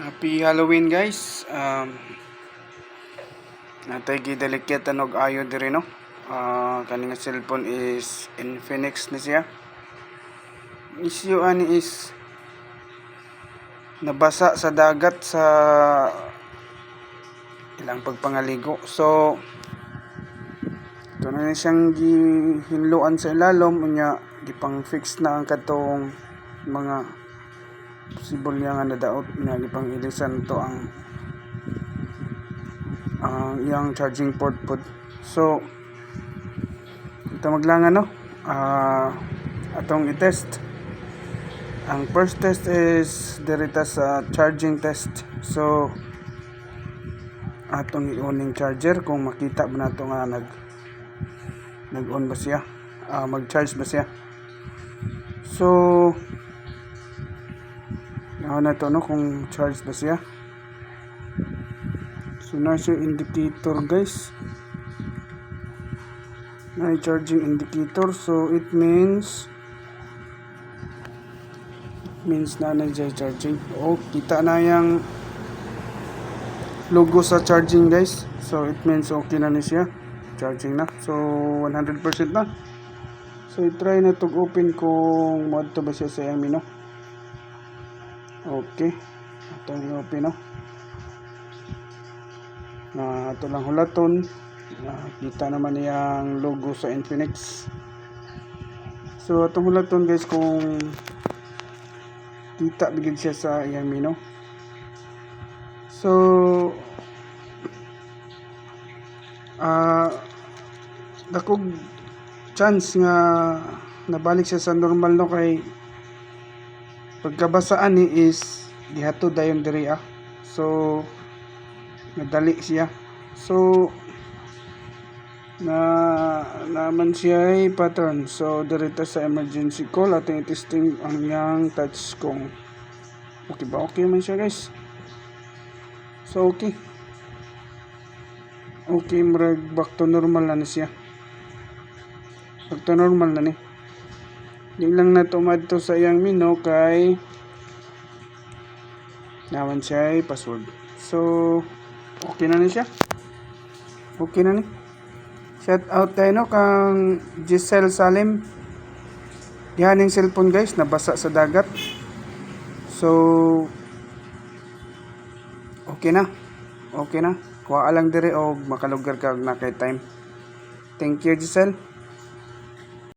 Happy Halloween guys. Natay gidalikyat tanog ayo diri no. Kaning cellphone is Infinix ni siya. Issue ani is nabasa sa dagat sa ilang pagpangaligo. So ito na siyang gihinluan sa ilalom unya gipang fix na ang katong mga possible niya nga nadaot nga gipang ilisan to ang iyang charging port pod. So ito maglangan no, atong i-test. Ang first test is dirita sa charging test. So atong i-oning charger kung makita ba nato nga nag-on ba siya, mag-charge ba siya. So na to no kung charge ba siya. So na siya indicator guys, na charging indicator. So it means na siya charging. Kita na yung logo sa charging guys. So it means okay na ni siya, charging na. So 100% na. So i-try na tog open kung modto ba siya sa iyang menu. Okay, atong i-open no. Ito lang hulaton. Kita naman yung logo sa Infinix. So atong hulaton guys kung kita bigid siya sa iyang menu. So dakog chance nga nabalik siya sa normal no, kay pagkabasaan ni is gihatod dayon diri So nadali siya. So naman siya ay pattern. So direta sa emergency call ating testing ang yang touch kung okay ba. Okay man siya guys. So okay, murag back to normal na siya. Back to normal na ni. Di lang na tumad to sa iyang menu kay naman siya ay password. So okay na ni siya. Okay na ni. Shout out tayo no kang Giselle Salim. Yan yung cellphone guys, nabasa sa dagat. So okay na. Kuha lang dire o makalugar ka na kay time. Thank you Giselle.